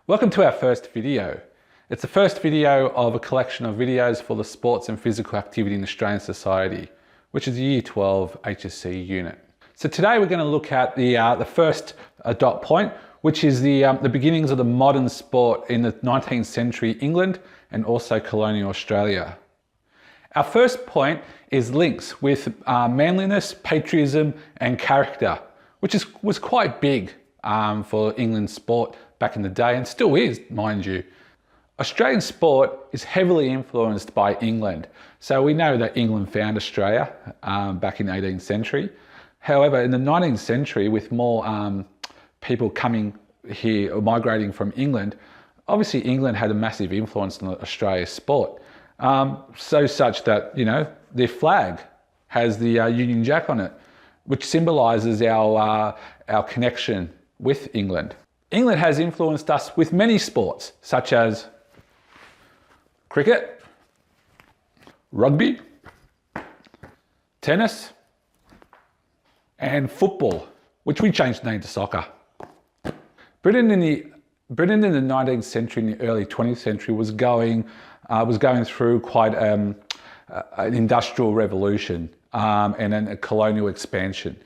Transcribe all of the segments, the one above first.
Welcome to our first video. It's the first video of a collection of videos for the Sports and Physical Activity in Australian Society, which is the Year 12 HSC unit. So today we're going to look at the first dot point, which is the beginnings of the modern sport in the 19th century England and also colonial Australia. Our first point is links with manliness, patriotism and character, which was quite big for England's sport back in the day, and still is, mind you. Australian sport is heavily influenced by England. So we know that England found Australia back in the 18th century. However, in the 19th century, with more people coming here or migrating from England, obviously England had a massive influence on Australia's sport. So such that, you know, their flag has the Union Jack on it, which symbolises our connection with England. England has influenced us with many sports, such as cricket, rugby, tennis, and football, which we changed the name to soccer. Britain in the 19th century and the early 20th century was going through quite an industrial revolution and then a colonial expansion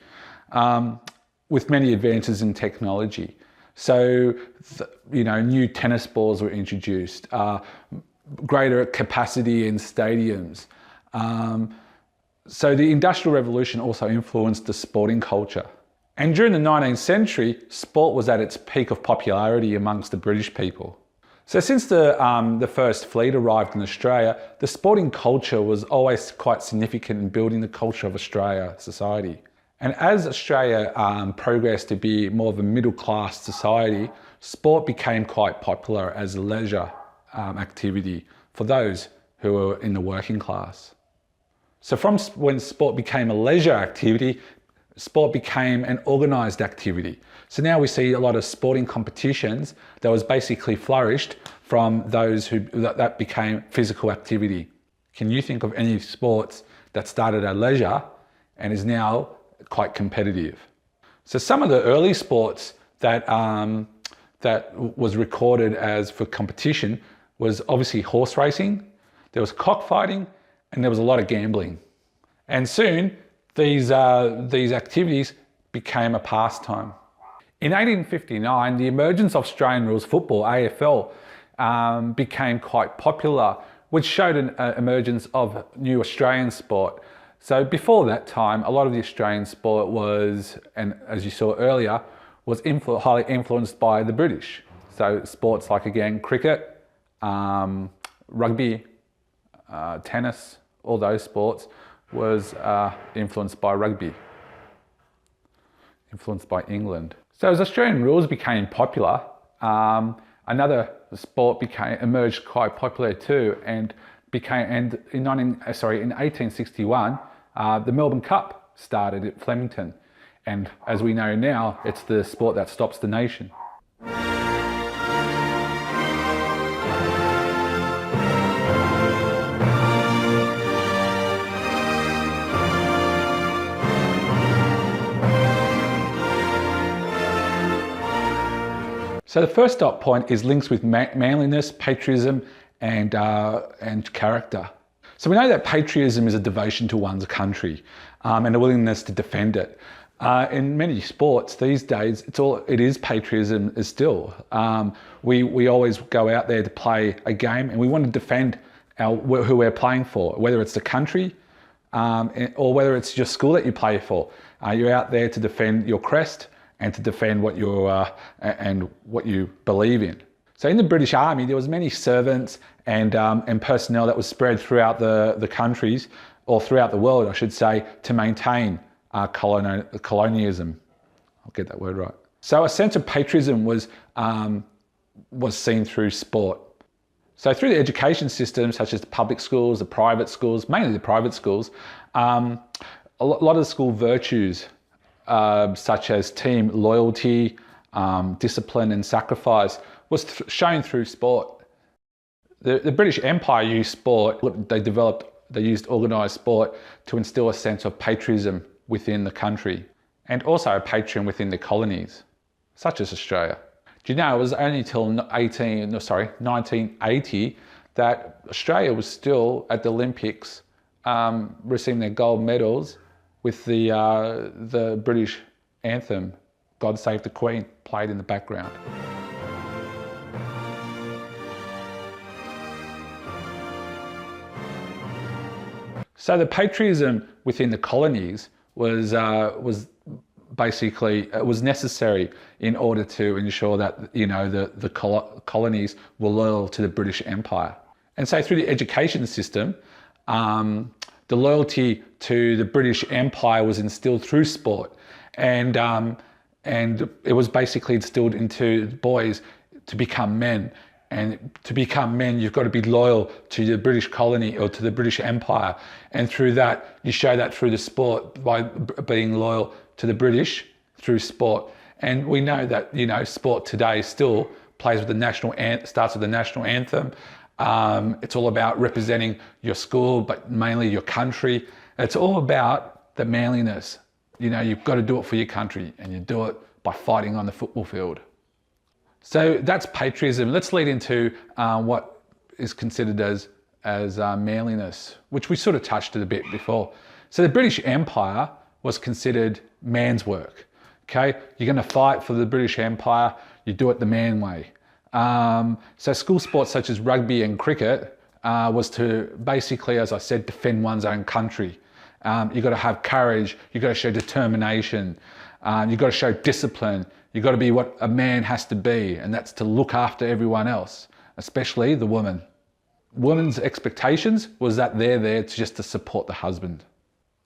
with many advances in technology. So, you know, new tennis balls were introduced, greater capacity in stadiums. So the Industrial Revolution also influenced the sporting culture. And during the 19th century, sport was at its peak of popularity amongst the British people. So since the first fleet arrived in Australia, the sporting culture was always quite significant in building the culture of Australia society. And as Australia progressed to be more of a middle-class society, sport became quite popular as a leisure activity for those who were in the working class. So from when sport became a leisure activity, sport became an organised activity. So now we see a lot of sporting competitions that was basically flourished from those that became physical activity. Can you think of any sports that started at leisure and is now quite competitive? So some of the early sports that was recorded as for competition was obviously horse racing, there was cockfighting, and there was a lot of gambling. And soon these activities became a pastime. In 1859, the emergence of Australian rules football, AFL, became quite popular, which showed an emergence of new Australian sport. So before that time, a lot of the Australian sport was, and as you saw earlier, was highly influenced by the British. So sports like, again, cricket, rugby, tennis, all those sports was influenced by rugby, influenced by England. So as Australian rules became popular, another sport emerged quite popular too, and in 1861, the Melbourne Cup started at Flemington. And as we know now, it's the sport that stops the nation. So the first dot point is links with manliness, patriotism, and character. So we know that patriotism is a devotion to one's country and a willingness to defend it. In many sports these days, it is patriotism is still. We always go out there to play a game and we want to defend who we're playing for, whether it's the country or whether it's your school that you play for. You're out there to defend your crest and to defend what you believe in. So in the British Army, there was many servants and personnel that was spread throughout the countries, or throughout the world, I should say, to maintain colonialism. I'll get that word right. So a sense of patriotism was seen through sport. So through the education system, such as the public schools, the private schools, mainly the private schools, a lot of school virtues, such as team loyalty, discipline and sacrifice, was shown through sport. The British Empire used sport. They used organised sport to instill a sense of patriotism within the country, and also a patriotism within the colonies, such as Australia. Do you know it was only till 1980 that Australia was still at the Olympics receiving their gold medals with the British anthem, God Save the Queen, played in the background. So the patriotism within the colonies was basically, it was necessary in order to ensure that, you know, the colonies were loyal to the British Empire. And so through the education system, the loyalty to the British Empire was instilled through sport. And it was basically instilled into boys to become men. And to become men, you've got to be loyal to the British colony or to the British Empire. And through that, you show that through the sport by being loyal to the British through sport. And we know that, you know, sport today still plays with the national starts with the national anthem. It's all about representing your school, but mainly your country. It's all about the manliness. You know, you've got to do it for your country, and you do it by fighting on the football field. So that's patriotism. Let's lead into what is considered as manliness, which we sort of touched it a bit before. So the British Empire was considered man's work. Okay, you're going to fight for the British Empire, you do it the man way. So school sports such as rugby and cricket was to basically, as I said, defend one's own country. You've got to have courage, you've got to show determination, you've got to show discipline, you've got to be what a man has to be, and that's to look after everyone else, especially the woman. Women's expectations was that they're there just to support the husband.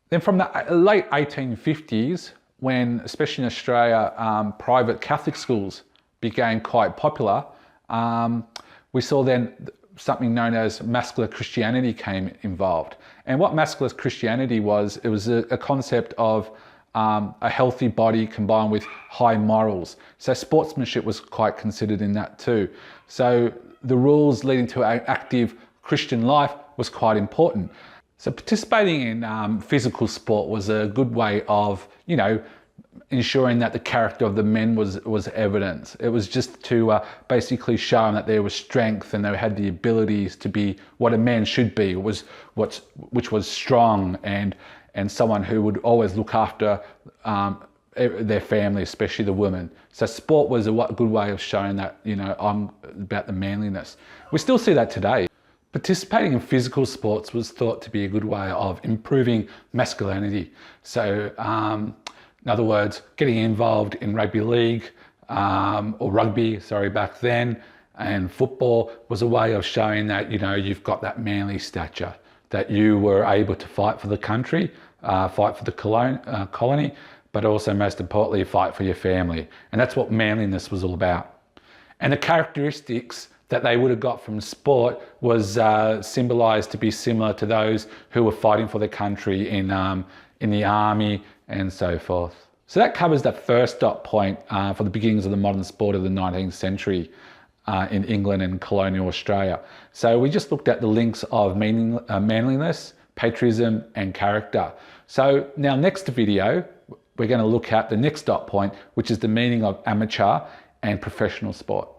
Then from the late 1850s, when, especially in Australia, private Catholic schools became quite popular, we saw then something known as masculine Christianity came involved. And what masculine Christianity was, it was a concept of a healthy body combined with high morals. So sportsmanship was quite considered in that too. So the rules leading to an active Christian life was quite important. So participating in physical sport was a good way of, you know, ensuring that the character of the men was evident. It was just to basically show them that there was strength and they had the abilities to be what a man should be, which was strong and someone who would always look after their family, especially the women. So sport was a good way of showing that, you know, I'm about the manliness. We still see that today. Participating in physical sports was thought to be a good way of improving masculinity. So, in other words, getting involved in rugby league, or rugby, sorry, back then, and football was a way of showing that, you know, you've got that manly stature, that you were able to fight for the country, fight for the colony, but also most importantly, fight for your family. And that's what manliness was all about. And the characteristics that they would have got from sport was symbolized to be similar to those who were fighting for their country in the army and so forth. So that covers that first dot point for the beginnings of the modern sport of the 19th century in England and colonial Australia. So we just looked at the links of manliness, patriotism and character. So now next video, we're going to look at the next dot point, which is the meaning of amateur and professional sport.